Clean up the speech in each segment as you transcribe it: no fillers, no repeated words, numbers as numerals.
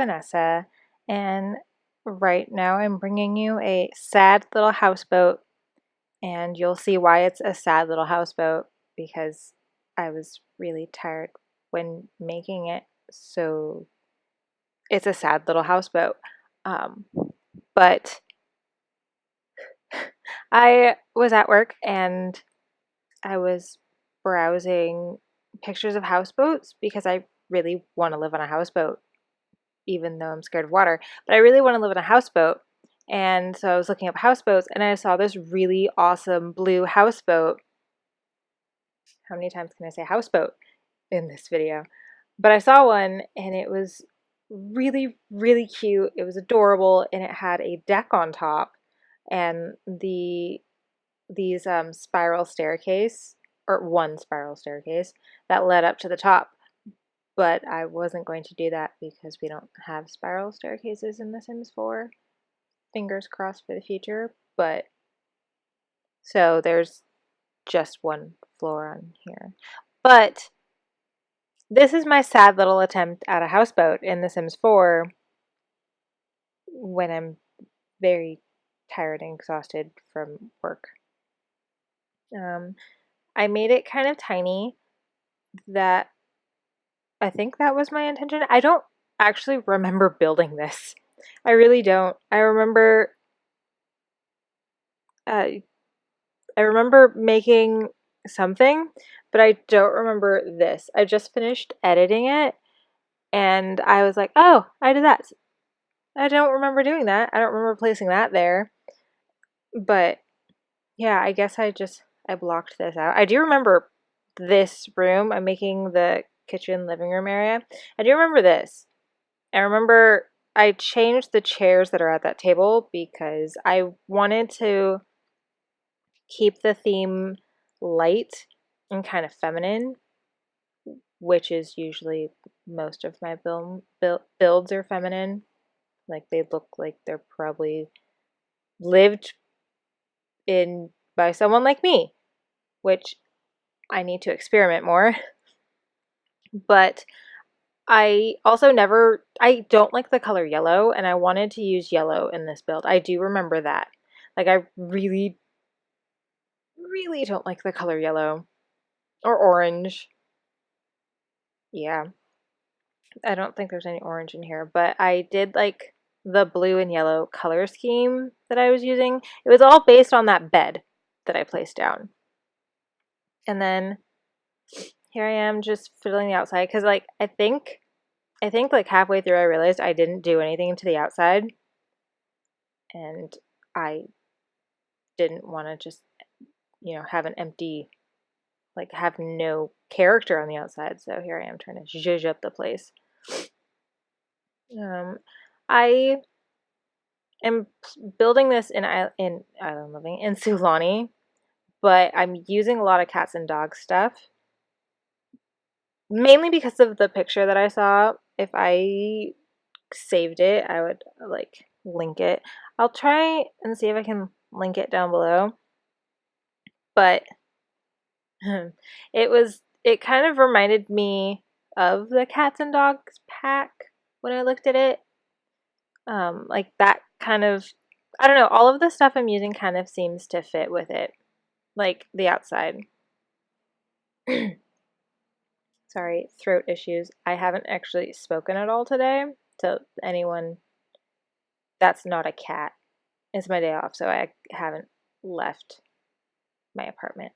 Vanessa, and right now I'm bringing you a sad little houseboat, and you'll see why it's a sad little houseboat because I was really tired when making it, so it's a sad little houseboat. Um, but I was at work and I was browsing pictures of houseboats because I really want to live on a houseboat, even though I'm scared of water. But I really want to live in a houseboat. And so I was looking up houseboats and I saw this really awesome blue houseboat. How many times can I say houseboat in this video? But I saw one and it was really, really cute. It was adorable and it had a deck on top and these spiral staircase, or one spiral staircase that led up to the top. But I wasn't going to do that because we don't have spiral staircases in The Sims 4. Fingers crossed for the future. But so there's just one floor on here. But this is my sad little attempt at a houseboat in The Sims 4 when I'm very tired and exhausted from work. I made it kind of tiny. That I think that was my intention. I don't actually remember building this. I really don't. Uh, I remember making something, but I don't remember this. I just finished editing it and I was like, oh, I did that. I don't remember doing that. I don't remember placing that there. But yeah, I guess I blocked this out. I do remember this room. I'm making the kitchen living room area. I do remember this. I remember I changed the chairs that are at that table because I wanted to keep the theme light and kind of feminine, which is usually most of my builds are feminine. Like they look like they're probably lived in by someone like me, which I need to experiment more. But I don't like the color yellow, and I wanted to use yellow in this build. I do remember that. Like, I really, really don't like the color yellow or orange. Yeah, I don't think there's any orange in here, but I did like the blue and yellow color scheme that I was using. It was all based on that bed that I placed down. And then here I am just fiddling the outside because, like, I think like halfway through I realized I didn't do anything to the outside, and I didn't want to just, have an empty, like, have no character on the outside. So here I am trying to zhuzh up the place. I am building this in Island Living in Sulani, but I'm using a lot of cats and dogs stuff, mainly because of the picture that I saw. If I saved it, I would like link it. I'll try and see if I can link it down below. But it kind of reminded me of the cats and dogs pack when I looked at it. Like that kind of, I don't know, all of the stuff I'm using kind of seems to fit with it, like the outside. Sorry, throat issues. I haven't actually spoken at all today to anyone that's not a cat. It's my day off, so I haven't left my apartment.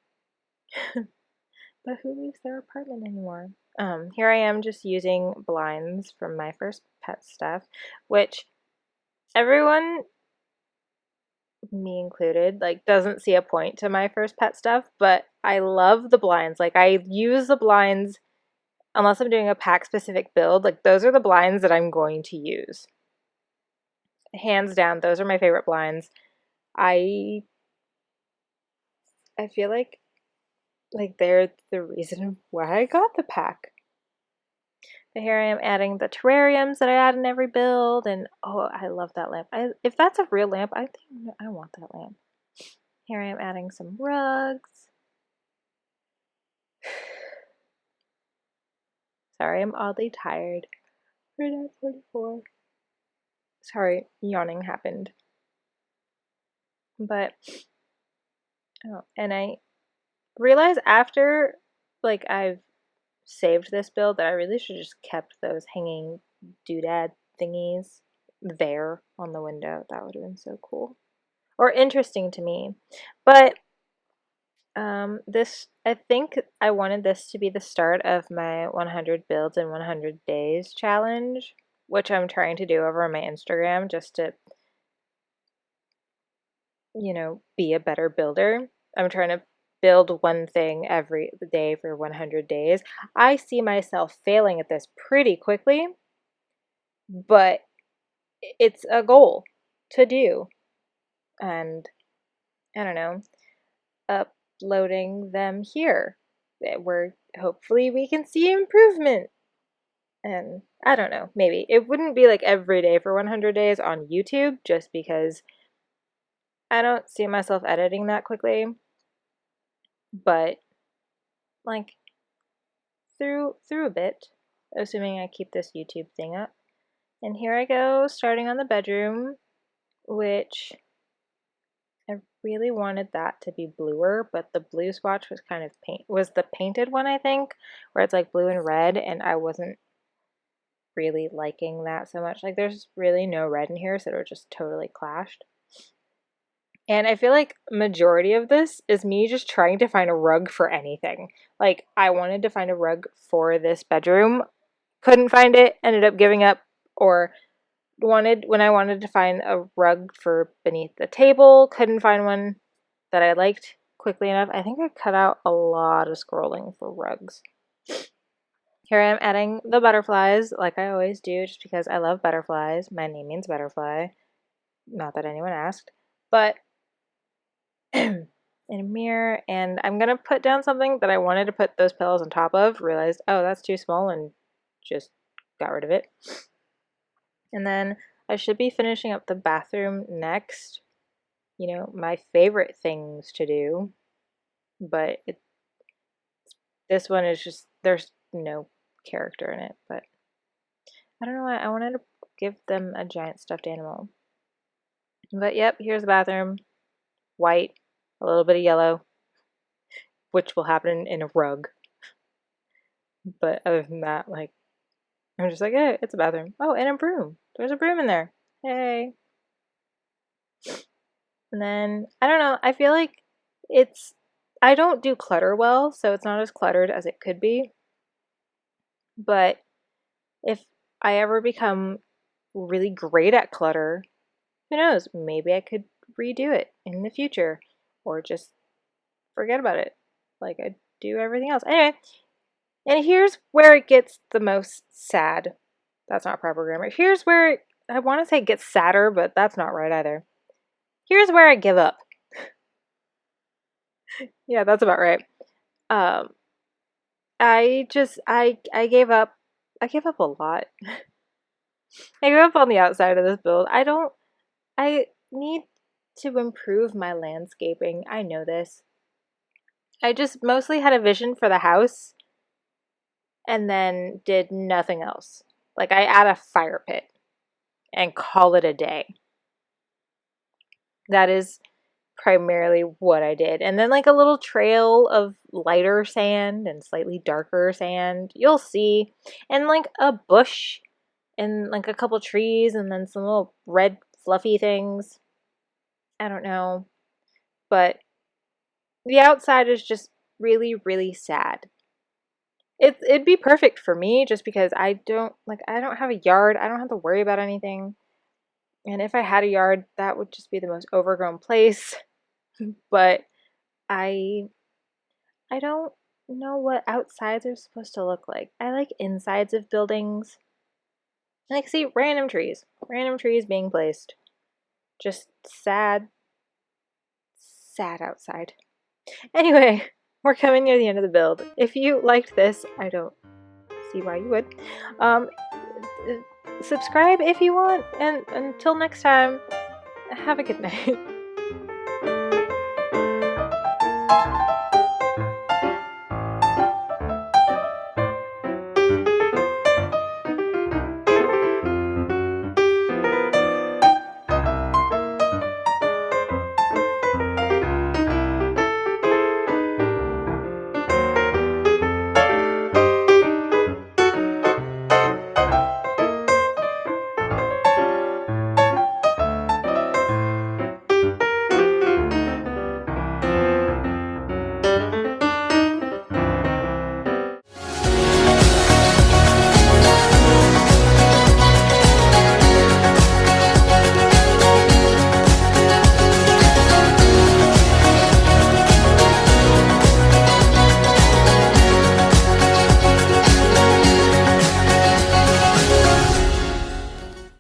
But who leaves their apartment anymore? Here I am just using blinds from my first pet stuff, which everyone, me included, like doesn't see a point to my first pet stuff, but I love the blinds. Like I use the blinds unless I'm doing a pack specific build. Like those are the blinds that I'm going to use. Hands down, those are my favorite blinds. I feel like they're the reason why I got the pack. But here I am adding the terrariums that I add in every build, and oh, I love that lamp. If that's a real lamp, I think I want that lamp. Here I am adding some rugs. Sorry, I'm oddly tired for that 44. Sorry, yawning happened. But, oh, and I realized after, like, I've saved this build that I really should have just kept those hanging doodad thingies there on the window. That would have been so cool. Or interesting to me. But this, I think I wanted this to be the start of my 100 builds in 100 days challenge, which I'm trying to do over on my Instagram just to, you know, be a better builder. I'm trying to build one thing every day for 100 days. I see myself failing at this pretty quickly, but it's a goal to do. And I don't know, uploading them here where hopefully we can see improvement. And I don't know, maybe it wouldn't be like every day for 100 days on YouTube just because I don't see myself editing that quickly, but like through a bit, assuming I keep this YouTube thing up. And here I go, starting on the bedroom, which I really wanted that to be bluer, but the blue swatch was kind of was the painted one, I think, where it's like blue and red, and I wasn't really liking that so much. Like there's really no red in here, so it just totally clashed. And I feel like majority of this is me just trying to find a rug for anything. Like I wanted to find a rug for this bedroom, couldn't find it, ended up giving up, or when I wanted to find a rug for beneath the table, couldn't find one that I liked quickly enough. I think I cut out a lot of scrolling for rugs. Here I am adding the butterflies like I always do just because I love butterflies. My name means butterfly. Not that anyone asked. But in a mirror, and I'm going to put down something that I wanted to put those pillows on top of, realized, oh, that's too small, and just got rid of it. And then I should be finishing up the bathroom next. You know, my favorite things to do, but this one is just, there's no character in it, but I don't know why, I wanted to give them a giant stuffed animal. But yep, here's the bathroom. White, a little bit of yellow, which will happen in a rug. But other than that, like, I'm just like, hey, it's a bathroom. Oh, and a broom. There's a broom in there. Hey. And then, I don't know, I feel like I don't do clutter well, so it's not as cluttered as it could be. But if I ever become really great at clutter, who knows, maybe I could redo it in the future, or just forget about it like I do everything else. Anyway, and here's where it gets the most sad. That's not proper grammar. Here's where I want to say it gets sadder, but that's not right either. Here's where I give up. Yeah, that's about right. I gave up. I gave up a lot. I gave up on the outside of this build. I need to improve my landscaping. I know this. I just mostly had a vision for the house and then did nothing else. Like I add a fire pit and call it a day. That is primarily what I did. And then like a little trail of lighter sand and slightly darker sand. You'll see. And like a bush and like a couple trees and then some little red fluffy things. I don't know. But the outside is just really, really sad. It'd be perfect for me just because I don't have a yard. I don't have to worry about anything. And if I had a yard, that would just be the most overgrown place. But I don't know what outsides are supposed to look like. I like insides of buildings. I like see random trees being placed. Just sad outside. Anyway, we're coming near the end of the build. If you liked this, I don't see why you would. Subscribe if you want, and until next time, have a good night.